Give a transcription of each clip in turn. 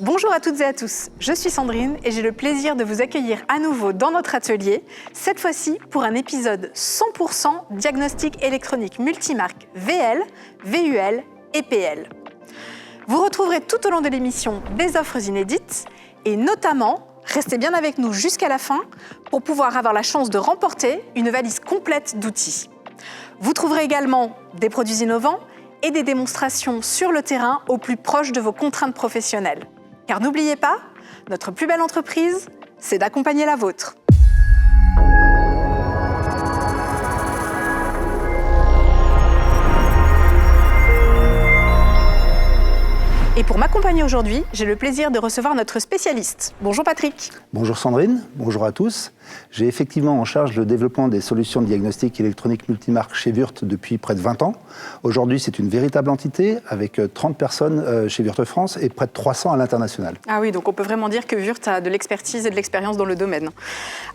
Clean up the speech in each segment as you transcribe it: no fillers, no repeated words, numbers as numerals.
Bonjour à toutes et à tous, je suis Sandrine et j'ai le plaisir de vous accueillir à nouveau dans notre atelier, cette fois-ci pour un épisode 100% diagnostic électronique multimarque VL, VUL et PL. Vous retrouverez tout au long de l'émission des offres inédites et notamment, restez bien avec nous jusqu'à la fin pour pouvoir avoir la chance de remporter une valise complète d'outils. Vous trouverez également des produits innovants et des démonstrations sur le terrain au plus proche de vos contraintes professionnelles. Car n'oubliez pas, notre plus belle entreprise, c'est d'accompagner la vôtre. Et pour m'accompagner aujourd'hui, j'ai le plaisir de recevoir notre spécialiste. Bonjour Patrick. Bonjour Sandrine, bonjour à tous. J'ai effectivement en charge le développement des solutions de diagnostic électronique multimarque chez Würth depuis près de 20 ans. Aujourd'hui, c'est une véritable entité avec 30 personnes chez Würth France et près de 300 à l'international. Ah oui, donc on peut vraiment dire que Würth a de l'expertise et de l'expérience dans le domaine.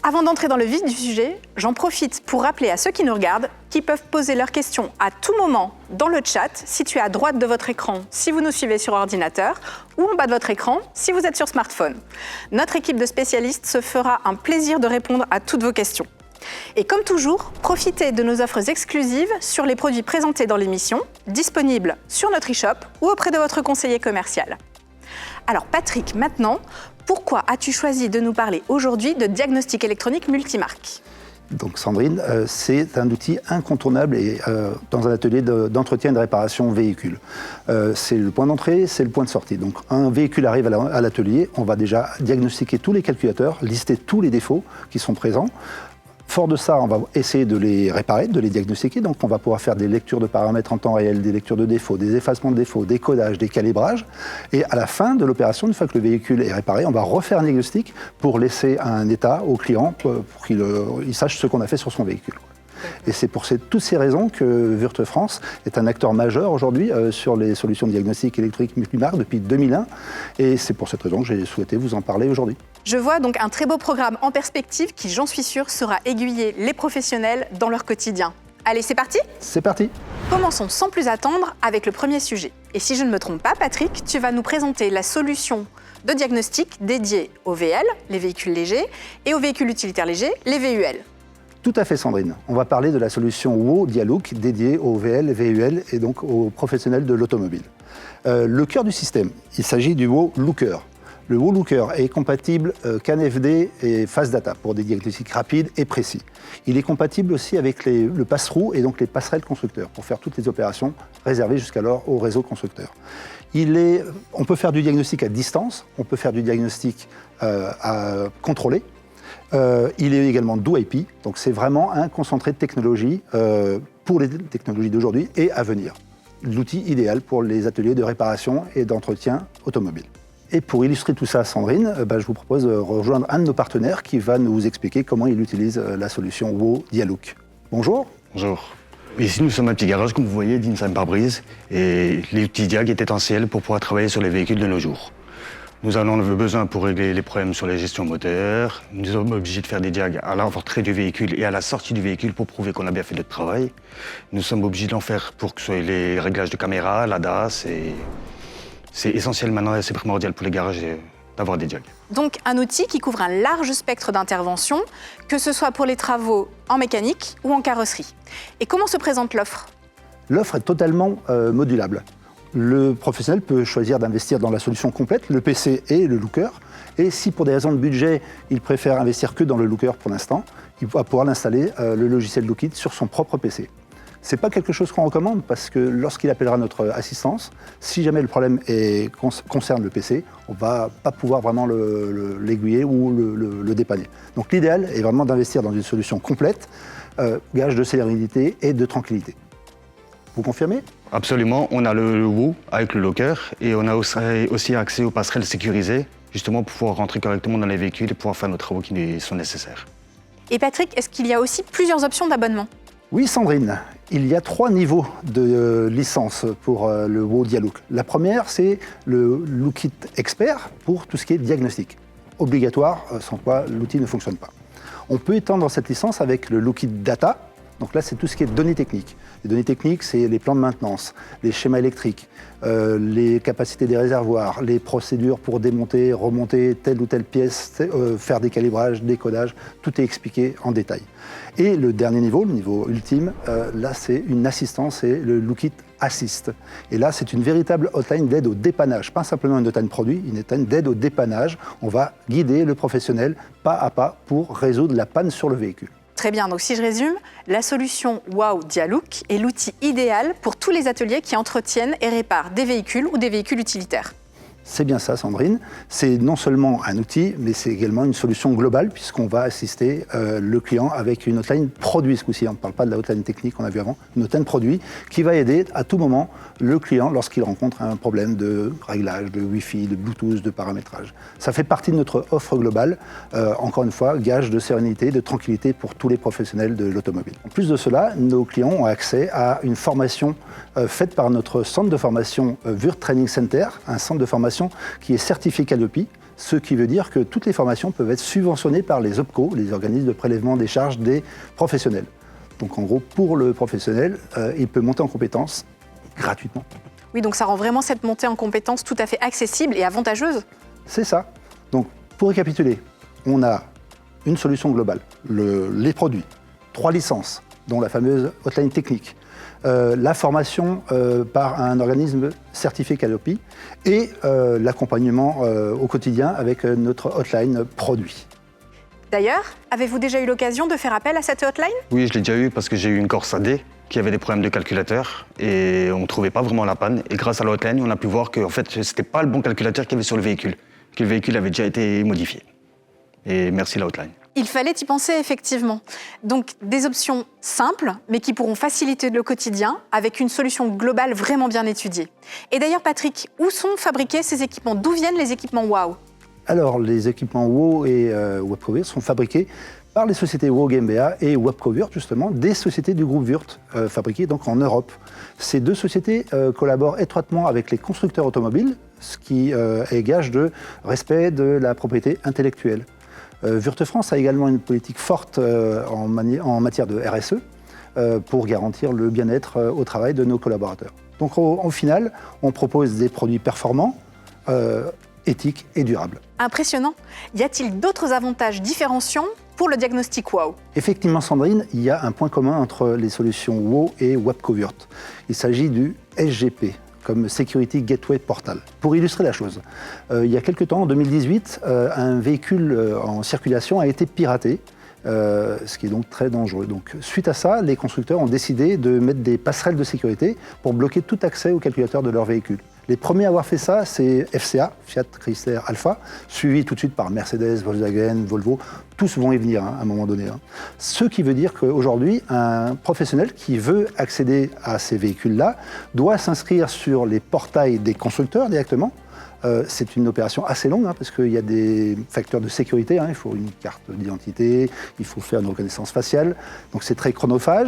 Avant d'entrer dans le vif du sujet, j'en profite pour rappeler à ceux qui nous regardent qu'ils peuvent poser leurs questions à tout moment dans le chat situé à droite de votre écran si vous nous suivez sur ordinateur ou en bas de votre écran si vous êtes sur smartphone. Notre équipe de spécialistes se fera un plaisir de répondre à toutes vos questions. Et comme toujours, profitez de nos offres exclusives sur les produits présentés dans l'émission, disponibles sur notre e-shop ou auprès de votre conseiller commercial. Alors Patrick, maintenant, pourquoi as-tu choisi de nous parler aujourd'hui de diagnostic électronique multimarque ? Donc Sandrine, c'est un outil incontournable dans un atelier d'entretien et de réparation véhicule. C'est le point d'entrée, c'est le point de sortie. Donc un véhicule arrive à l'atelier, on va déjà diagnostiquer tous les calculateurs, lister tous les défauts qui sont présents. Fort de ça, on va essayer de les réparer, de les diagnostiquer. Donc on va pouvoir faire des lectures de paramètres en temps réel, des lectures de défauts, des effacements de défauts, des codages, des calibrages. Et à la fin de l'opération, une fois que le véhicule est réparé, on va refaire un diagnostic pour laisser un état au client pour qu'il sache ce qu'on a fait sur son véhicule. Et c'est pour toutes ces raisons que Würth France est un acteur majeur aujourd'hui sur les solutions de diagnostic électronique multimarque depuis 2001. Et c'est pour cette raison que j'ai souhaité vous en parler aujourd'hui. Je vois donc un très beau programme en perspective qui, j'en suis sûre, saura aiguiller les professionnels dans leur quotidien. Allez, c'est parti ? C'est parti ! Commençons sans plus attendre avec le premier sujet. Et si je ne me trompe pas, Patrick, tu vas nous présenter la solution de diagnostic dédiée aux VL, les véhicules légers, et aux véhicules utilitaires légers, les VUL. Tout à fait Sandrine. On va parler de la solution WO Dialook dédiée aux VL, VUL et donc aux professionnels de l'automobile. Le cœur du système, il s'agit du WO Looker. Le WO Looker est compatible CAN-FD et FastData pour des diagnostics rapides et précis. Il est compatible aussi avec le pass-through et donc les passerelles constructeurs pour faire toutes les opérations réservées jusqu'alors au réseau constructeur. On peut faire du diagnostic à distance, on peut faire du diagnostic à contrôler. Il est également DoIP, donc c'est vraiment un concentré de technologie pour les technologies d'aujourd'hui et à venir. L'outil idéal pour les ateliers de réparation et d'entretien automobile. Et pour illustrer tout ça, Sandrine, je vous propose de rejoindre un de nos partenaires qui va nous expliquer comment il utilise la solution WO Dialook. Bonjour. Bonjour. Ici, nous sommes un petit garage, comme vous voyez, d'Insam Pare-Brise, et l'outil Diag est essentiel pour pouvoir travailler sur les véhicules de nos jours. Nous en avons besoin pour régler les problèmes sur les gestions moteurs. Nous sommes obligés de faire des diags à l'entrée du véhicule et à la sortie du véhicule pour prouver qu'on a bien fait notre travail. Nous sommes obligés d'en faire pour que ce soit les réglages de caméra, l'ADAS. C'est essentiel maintenant et c'est primordial pour les garages d'avoir des diags. Donc un outil qui couvre un large spectre d'intervention, que ce soit pour les travaux en mécanique ou en carrosserie. Et comment se présente l'offre ? L'offre est totalement modulable. Le professionnel peut choisir d'investir dans la solution complète, le PC et le Looker. Et si pour des raisons de budget, il préfère investir que dans le Looker pour l'instant, il va pouvoir l'installer, le logiciel Lookit, sur son propre PC. Ce n'est pas quelque chose qu'on recommande parce que lorsqu'il appellera notre assistance, si jamais le problème concerne le PC, on ne va pas pouvoir vraiment l'aiguiller ou le dépanner. Donc l'idéal est vraiment d'investir dans une solution complète, gage de sérénité et de tranquillité. Vous confirmez ? Absolument, on a le WO avec le locker et on a aussi accès aux passerelles sécurisées, justement pour pouvoir rentrer correctement dans les véhicules et pouvoir faire nos travaux qui sont nécessaires. Et Patrick, est-ce qu'il y a aussi plusieurs options d'abonnement ? Oui Sandrine, il y a 3 niveaux de licence pour le WO Dialook. La première, c'est le Lookit Expert pour tout ce qui est diagnostic. Obligatoire, sans quoi l'outil ne fonctionne pas. On peut étendre cette licence avec le Lookit Data, Donc là, c'est tout ce qui est données techniques. Les données techniques, c'est les plans de maintenance, les schémas électriques, les capacités des réservoirs, les procédures pour démonter, remonter telle ou telle pièce, faire des calibrages, des codages, tout est expliqué en détail. Et le dernier niveau, le niveau ultime, là, c'est une assistance, c'est le Lookit Assist. Et là, c'est une véritable hotline d'aide au dépannage, pas simplement une hotline produit, une hotline d'aide au dépannage. On va guider le professionnel pas à pas pour résoudre la panne sur le véhicule. Très bien, donc si je résume, la solution Wow Dialook est l'outil idéal pour tous les ateliers qui entretiennent et réparent des véhicules ou des véhicules utilitaires. C'est bien ça, Sandrine. C'est non seulement un outil, mais c'est également une solution globale, puisqu'on va assister le client avec une hotline produit ce coup-ci. On ne parle pas de la hotline technique qu'on a vu avant, une hotline produit qui va aider à tout moment le client lorsqu'il rencontre un problème de réglage, de Wi-Fi, de Bluetooth, de paramétrage. Ça fait partie de notre offre globale, encore une fois, gage de sérénité, de tranquillité pour tous les professionnels de l'automobile. En plus de cela, nos clients ont accès à une formation faite par notre centre de formation Würth Training Center, un centre de formation qui est certifié Calliope, ce qui veut dire que toutes les formations peuvent être subventionnées par les OPCO, les organismes de prélèvement des charges des professionnels. Donc en gros, pour le professionnel, il peut monter en compétences gratuitement. Oui, donc ça rend vraiment cette montée en compétences tout à fait accessible et avantageuse. C'est ça. Donc pour récapituler, on a une solution globale, les produits, 3 licences, dont la fameuse hotline technique, la formation par un organisme certifié Calliope et l'accompagnement au quotidien avec notre hotline produit. D'ailleurs, avez-vous déjà eu l'occasion de faire appel à cette hotline ? Oui, je l'ai déjà eu parce que j'ai eu une Corse AD qui avait des problèmes de calculateur et on ne trouvait pas vraiment la panne. Et grâce à la hotline, on a pu voir que en fait, ce n'était pas le bon calculateur qu'il y avait sur le véhicule, que le véhicule avait déjà été modifié. Et merci la hotline. Il fallait y penser effectivement. Donc des options simples, mais qui pourront faciliter le quotidien avec une solution globale vraiment bien étudiée. Et d'ailleurs Patrick, où sont fabriqués ces équipements ? D'où viennent les équipements Wow ? Alors les équipements WOW et Webco Würth sont fabriqués par les sociétés WOW GmbH et Webco Würth, justement, des sociétés du groupe Würth, fabriquées donc en Europe. Ces deux sociétés collaborent étroitement avec les constructeurs automobiles, ce qui est gage de respect de la propriété intellectuelle. Würth France a également une politique forte en matière de RSE pour garantir le bien-être au travail de nos collaborateurs. Donc au final, on propose des produits performants, éthiques et durables. Impressionnant. Y a-t-il d'autres avantages différenciants pour le diagnostic Wow ? Effectivement, Sandrine, il y a un point commun entre les solutions WOW et Webco Würth. Il s'agit du SGP, comme Security Gateway Portal. Pour illustrer la chose, il y a quelque temps, en 2018, un véhicule en circulation a été piraté, ce qui est donc très dangereux. Donc, suite à ça, les constructeurs ont décidé de mettre des passerelles de sécurité pour bloquer tout accès au calculateur de leur véhicule. Les premiers à avoir fait ça, c'est FCA, Fiat Chrysler Alpha, suivi tout de suite par Mercedes, Volkswagen, Volvo. Tous vont y venir à un moment donné. Ce qui veut dire qu'aujourd'hui, un professionnel qui veut accéder à ces véhicules-là doit s'inscrire sur les portails des constructeurs directement. C'est une opération assez longue parce qu'il y a des facteurs de sécurité. Il faut une carte d'identité, il faut faire une reconnaissance faciale. Donc c'est très chronophage.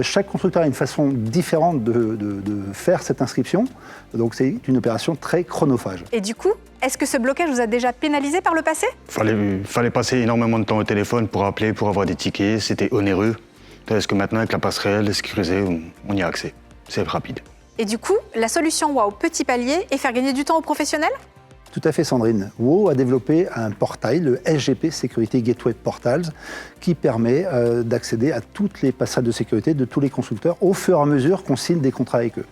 Chaque constructeur a une façon différente de faire cette inscription. Donc c'est une opération très chronophage. Et du coup, est-ce que ce blocage vous a déjà pénalisé par le passé ? Fallait passer énormément de temps au téléphone pour appeler, pour avoir des tickets. C'était onéreux. Est-ce que maintenant, avec la passerelle sécurisée, on y a accès. C'est rapide. Et du coup, la solution Wow petit palier et faire gagner du temps aux professionnels ? Tout à fait, Sandrine. WOW a développé un portail, le SGP, Security Gateway Portals, qui permet d'accéder à toutes les passerelles de sécurité de tous les constructeurs au fur et à mesure qu'on signe des contrats avec eux.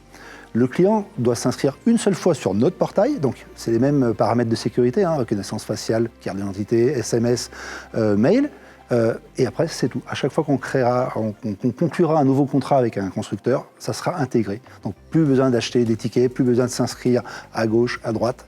Le client doit s'inscrire une seule fois sur notre portail, donc c'est les mêmes paramètres de sécurité, reconnaissance faciale, carte d'identité, SMS, mail. Et après, c'est tout. À chaque fois qu'on conclura un nouveau contrat avec un constructeur, ça sera intégré. Donc, plus besoin d'acheter des tickets, plus besoin de s'inscrire à gauche, à droite.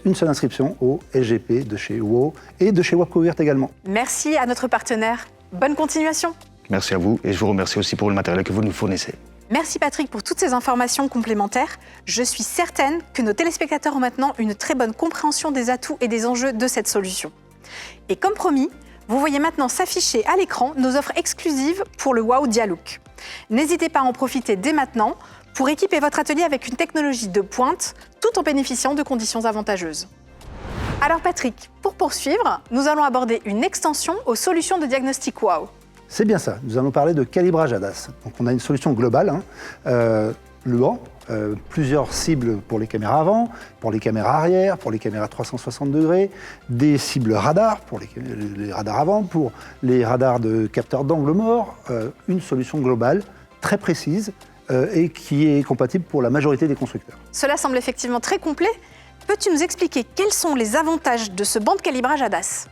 Une seule inscription au SGP de chez WOW et de chez Webco Würth également. Merci à notre partenaire. Bonne continuation. Merci à vous et je vous remercie aussi pour le matériel que vous nous fournissez. Merci Patrick pour toutes ces informations complémentaires. Je suis certaine que nos téléspectateurs ont maintenant une très bonne compréhension des atouts et des enjeux de cette solution. Et comme promis, vous voyez maintenant s'afficher à l'écran nos offres exclusives pour le Wow Dialook. N'hésitez pas à en profiter dès maintenant pour équiper votre atelier avec une technologie de pointe, tout en bénéficiant de conditions avantageuses. Alors Patrick, pour poursuivre, nous allons aborder une extension aux solutions de diagnostic Wow. C'est bien ça, nous allons parler de calibrage ADAS. Donc on a une solution globale, le banc, plusieurs cibles pour les caméras avant, pour les caméras arrière, pour les caméras 360 degrés, des cibles radars pour les radars avant, pour les radars de capteurs d'angle mort, une solution globale très précise et qui est compatible pour la majorité des constructeurs. Cela semble effectivement très complet. Peux-tu nous expliquer quels sont les avantages de ce banc de calibrage ADAS?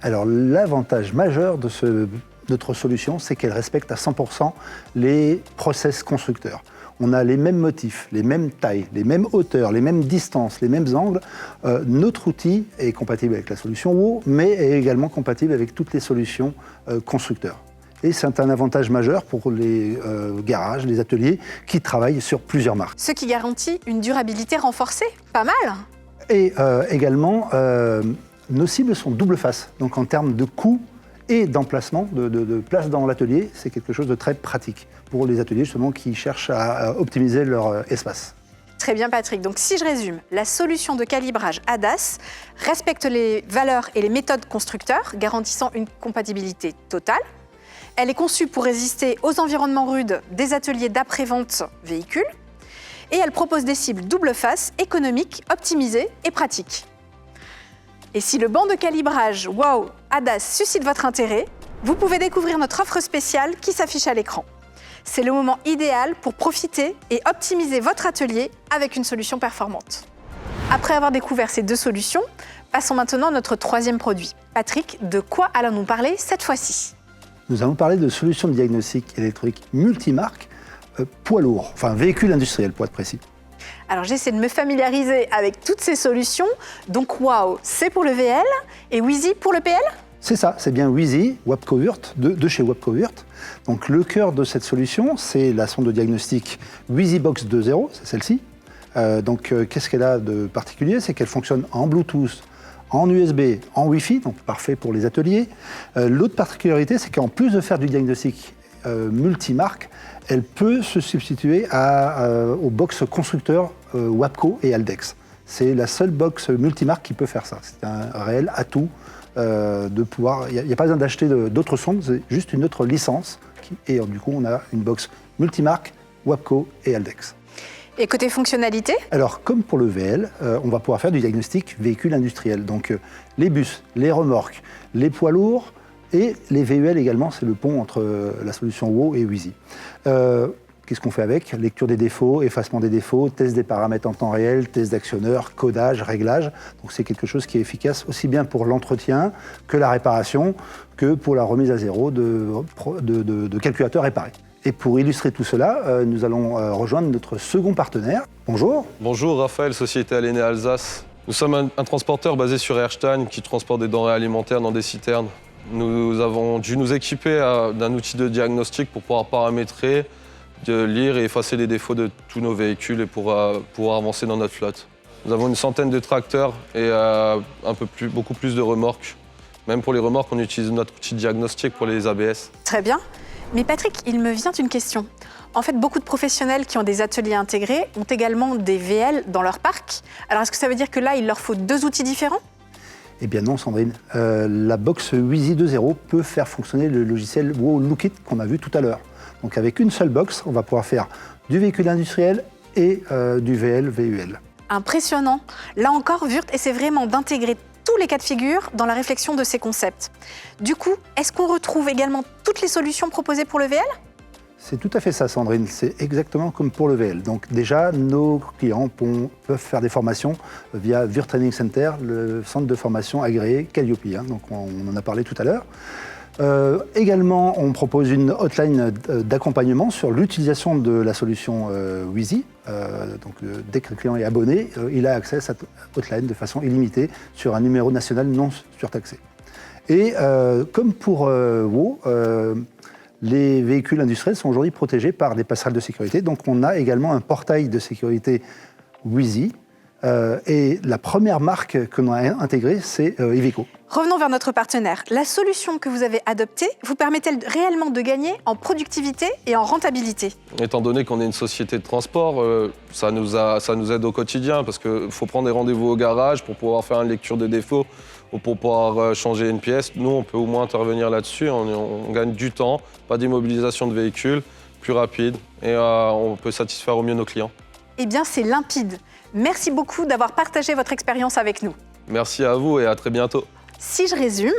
Alors l'avantage majeur de notre solution, c'est qu'elle respecte à 100% les process constructeurs. On a les mêmes motifs, les mêmes tailles, les mêmes hauteurs, les mêmes distances, les mêmes angles. Notre outil est compatible avec la solution WO, mais est également compatible avec toutes les solutions constructeurs. Et c'est un avantage majeur pour les garages, les ateliers qui travaillent sur plusieurs marques. Ce qui garantit une durabilité renforcée, pas mal. Et également, nos cibles sont double face. Donc en termes de coût et d'emplacement, de place dans l'atelier, c'est quelque chose de très pratique pour les ateliers justement qui cherchent à optimiser leur espace. Très bien Patrick, donc si je résume, la solution de calibrage ADAS respecte les valeurs et les méthodes constructeurs, garantissant une compatibilité totale. Elle est conçue pour résister aux environnements rudes des ateliers d'après-vente véhicules. Et elle propose des cibles double face, économiques, optimisées et pratiques. Et si le banc de calibrage WOW ADAS suscite votre intérêt, vous pouvez découvrir notre offre spéciale qui s'affiche à l'écran. C'est le moment idéal pour profiter et optimiser votre atelier avec une solution performante. Après avoir découvert ces deux solutions, passons maintenant à notre troisième produit. Patrick, de quoi allons-nous parler cette fois-ci? Nous allons parler de solutions de diagnostic électronique multimarque, poids lourd, enfin véhicule industriel pour être précis. Alors j'essaie de me familiariser avec toutes ces solutions. Donc WOW, c'est pour le VL et Wheezy pour le PL? C'est ça, c'est bien Wheezy, WAPCO-WURT, de chez WAPCO-WURT. Donc le cœur de cette solution, c'est la sonde de diagnostic WheezyBox 2.0, c'est celle-ci. Qu'est-ce qu'elle a de particulier? C'est qu'elle fonctionne en Bluetooth, en USB, en Wi-Fi, donc parfait pour les ateliers. L'autre particularité, c'est qu'en plus de faire du diagnostic multimarque, elle peut se substituer aux box constructeurs WAPCO et Haldex. C'est la seule box multimarque qui peut faire ça. C'est un réel atout de pouvoir. Il n'y a pas besoin d'acheter d'autres sondes, c'est juste une autre licence. Et du coup, on a une box multimarque WAPCO et Haldex. Et côté fonctionnalité? Alors, comme pour le VL, on va pouvoir faire du diagnostic véhicule industriel. Donc, les bus, les remorques, les poids lourds, et les VUL également, c'est le pont entre la solution WO et Wheezy. Qu'est-ce qu'on fait avec? Lecture des défauts, effacement des défauts, test des paramètres en temps réel, test d'actionneur, codage, réglage. Donc c'est quelque chose qui est efficace aussi bien pour l'entretien que la réparation, que pour la remise à zéro de calculateurs réparés. Et pour illustrer tout cela, nous allons rejoindre notre second partenaire. Bonjour. Bonjour, Raphaël, Société Alenia Alsace. Nous sommes un transporteur basé sur Erstein qui transporte des denrées alimentaires dans des citernes. Nous avons dû nous équiper d'un outil de diagnostic pour pouvoir paramétrer, de lire et effacer les défauts de tous nos véhicules et pour pouvoir avancer dans notre flotte. Nous avons une centaine de tracteurs et beaucoup plus de remorques. Même pour les remorques, on utilise notre outil de diagnostic pour les ABS. Très bien. Mais Patrick, il me vient une question. En fait, beaucoup de professionnels qui ont des ateliers intégrés ont également des VL dans leur parc. Alors, est-ce que ça veut dire que là, il leur faut deux outils différents? Eh bien non, Sandrine. La box Wheezy 2.0 peut faire fonctionner le logiciel WO Lookit qu'on a vu tout à l'heure. Donc avec une seule box, on va pouvoir faire du véhicule industriel et du VL, VUL. Impressionnant. Là encore, WURT essaie vraiment d'intégrer tous les cas de figure dans la réflexion de ces concepts. Du coup, est-ce qu'on retrouve également toutes les solutions proposées pour le VL? C'est tout à fait ça, Sandrine. C'est exactement comme pour le VL. Donc déjà, nos clients peuvent faire des formations via WURT Training Center, le centre de formation agréé Calliope. Donc on en a parlé tout à l'heure. Également, on propose une hotline d'accompagnement sur l'utilisation de la solution Wheezy. Dès que le client est abonné, il a accès à cette hotline de façon illimitée sur un numéro national non surtaxé. Et comme pour WO, les véhicules industriels sont aujourd'hui protégés par des passerelles de sécurité. Donc on a également un portail de sécurité Wheezy Et la première marque que l'on a intégrée, c'est Iveco. Revenons vers notre partenaire. La solution que vous avez adoptée vous permet-elle réellement de gagner en productivité et en rentabilité? Étant donné qu'on est une société de transport, ça nous aide au quotidien parce qu'il faut prendre des rendez-vous au garage pour pouvoir faire une lecture des défauts ou pour pouvoir changer une pièce. Nous, on peut au moins intervenir là-dessus. On gagne du temps, pas d'immobilisation de véhicules, plus rapide et on peut satisfaire au mieux nos clients. Eh bien, c'est limpide. Merci beaucoup d'avoir partagé votre expérience avec nous. Merci à vous et à très bientôt. Si je résume,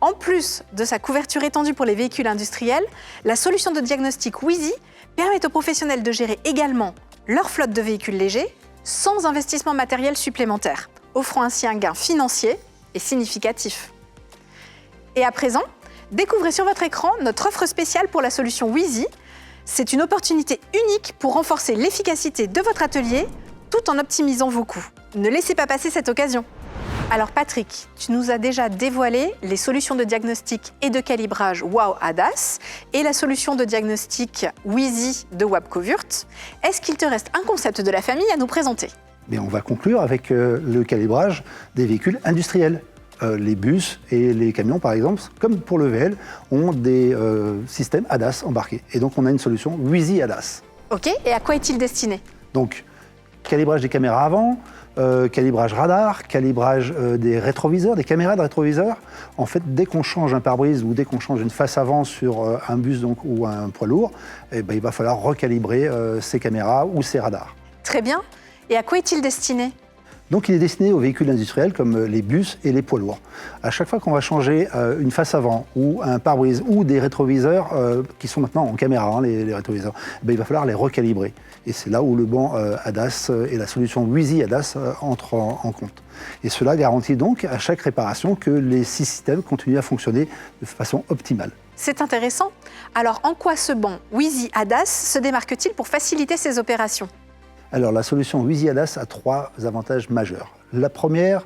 en plus de sa couverture étendue pour les véhicules industriels, la solution de diagnostic Wheezy permet aux professionnels de gérer également leur flotte de véhicules légers sans investissement matériel supplémentaire, offrant ainsi un gain financier et significatif. Et à présent, découvrez sur votre écran notre offre spéciale pour la solution Wheezy. C'est une opportunité unique pour renforcer l'efficacité de votre atelier tout en optimisant vos coûts. Ne laissez pas passer cette occasion. Alors Patrick, tu nous as déjà dévoilé les solutions de diagnostic et de calibrage WOW ADAS et la solution de diagnostic Wheezy de Wabco-Wurth. Est-ce qu'il te reste un concept de la famille à nous présenter? Mais on va conclure avec le calibrage des véhicules industriels. Les bus et les camions, par exemple, comme pour le VL, ont des systèmes ADAS embarqués. Et donc on a une solution Wheezy ADAS. Ok, et à quoi est-il destiné? Donc, calibrage des caméras avant, calibrage radar, calibrage des rétroviseurs, des caméras de rétroviseurs. En fait, dès qu'on change un pare-brise ou dès qu'on change une face avant sur un bus donc, ou un poids lourd, eh ben, il va falloir recalibrer ces caméras ou ces radars. Très bien. Et à quoi est-il destiné? Donc il est destiné aux véhicules industriels comme les bus et les poids lourds. À chaque fois qu'on va changer une face avant ou un pare-brise ou des rétroviseurs qui sont maintenant en caméra, hein, les rétroviseurs, ben, il va falloir les recalibrer. Et c'est là où le banc ADAS et la solution Wheezy ADAS entrent en compte. Et cela garantit donc à chaque réparation que les 6 systèmes continuent à fonctionner de façon optimale. C'est intéressant. Alors en quoi ce banc Wheezy ADAS se démarque-t-il pour faciliter ces opérations? Alors la solution Wheezy ADAS a 3 avantages majeurs. Le premier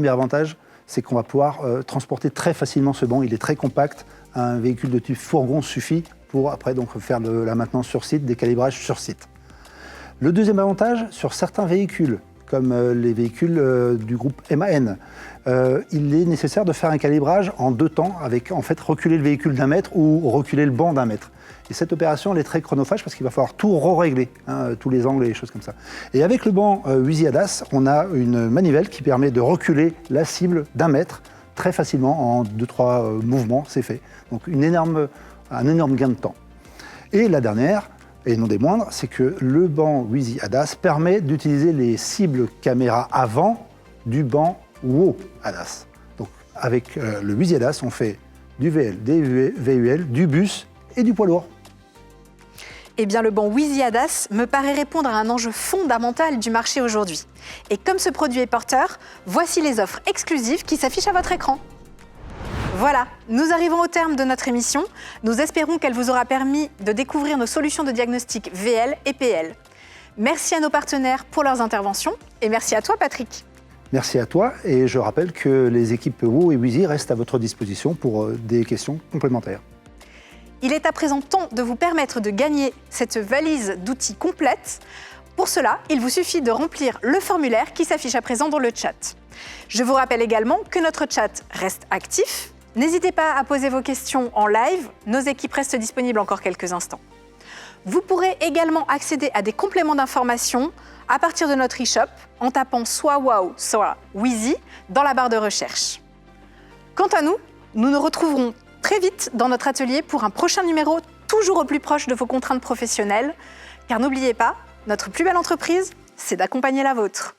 avantage, c'est qu'on va pouvoir transporter très facilement ce banc. Il est très compact. Un véhicule de type fourgon suffit pour après donc faire de la maintenance sur site, des calibrages sur site. Le deuxième avantage, sur certains véhicules, comme les véhicules du groupe MAN, il est nécessaire de faire un calibrage en 2 temps, avec en fait reculer le véhicule d'1 mètre ou reculer le banc d'1 mètre. Et cette opération, elle est très chronophage parce qu'il va falloir tout régler, hein, tous les angles et les choses comme ça. Et avec le banc Wheezy ADAS, on a une manivelle qui permet de reculer la cible d'1 mètre très facilement en 2-3 mouvements, c'est fait. Donc un énorme gain de temps. Et la dernière, et non des moindres, c'est que le banc Wheezy ADAS permet d'utiliser les cibles caméra avant du banc WOW ADAS. Donc avec le Wheezy ADAS, on fait du VL, des VUL, du bus et du poids lourd. Eh bien, le banc Wheezy ADAS me paraît répondre à un enjeu fondamental du marché aujourd'hui. Et comme ce produit est porteur, voici les offres exclusives qui s'affichent à votre écran. Voilà, nous arrivons au terme de notre émission. Nous espérons qu'elle vous aura permis de découvrir nos solutions de diagnostic VL et PL. Merci à nos partenaires pour leurs interventions et merci à toi, Patrick. Merci à toi et je rappelle que les équipes WOW et Wheezy restent à votre disposition pour des questions complémentaires. Il est à présent temps de vous permettre de gagner cette valise d'outils complète. Pour cela, il vous suffit de remplir le formulaire qui s'affiche à présent dans le chat. Je vous rappelle également que notre chat reste actif. N'hésitez pas à poser vos questions en live, nos équipes restent disponibles encore quelques instants. Vous pourrez également accéder à des compléments d'information à partir de notre e-shop en tapant soit WOW, soit Wheezy dans la barre de recherche. Quant à nous, nous nous retrouverons très vite dans notre atelier pour un prochain numéro toujours au plus proche de vos contraintes professionnelles. Car n'oubliez pas, notre plus belle entreprise, c'est d'accompagner la vôtre.